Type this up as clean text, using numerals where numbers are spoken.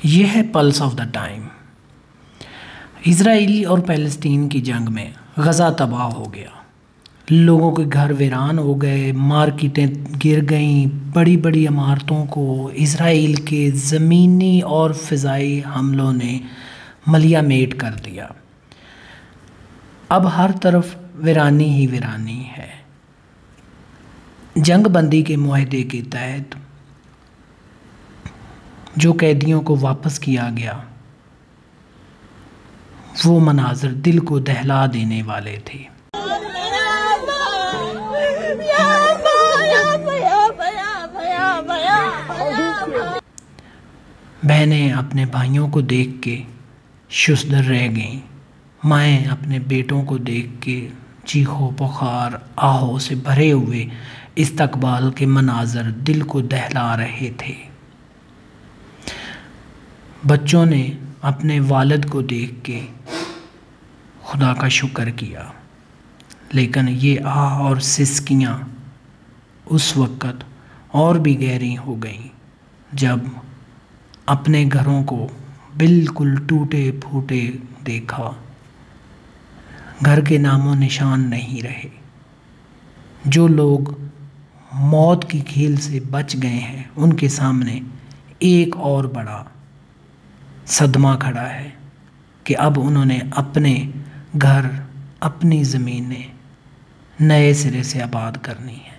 یہ ہے plus of the time. اسرائیل اور فلسطین کی جنگ میں غزہ تباہ ہو گیا، لوگوں کے گھر ویران ہو گئے، مارکیٹیں گر گئیں، بڑی بڑی عمارتوں کو اسرائیل کے زمینی اور فضائی حملوں نے ملیا میٹ کر دیا۔ اب ہر طرف ویرانی ہی ویرانی ہے۔ جنگ بندی کے معاہدے کے تحت جو قیدیوں کو واپس کیا گیا وہ مناظر دل کو دہلا دینے والے تھے۔ بہنیں اپنے بھائیوں کو دیکھ کے ششدر رہ گئیں، مائیں اپنے بیٹوں کو دیکھ کے چیخو پکار آہو سے بھرے ہوئے استقبال کے مناظر دل کو دہلا رہے تھے۔ بچوں نے اپنے والد کو دیکھ کے خدا کا شکر کیا، لیکن یہ آہ اور سسکیاں اس وقت اور بھی گہری ہو گئیں جب اپنے گھروں کو بالکل ٹوٹے پھوٹے دیکھا۔ گھر کے نام و نشان نہیں رہے۔ جو لوگ موت کی کھیل سے بچ گئے ہیں ان کے سامنے ایک اور بڑا صدمہ کھڑا ہے کہ اب انہوں نے اپنے گھر، اپنی زمینیں نئے سرے سے آباد کرنی ہیں۔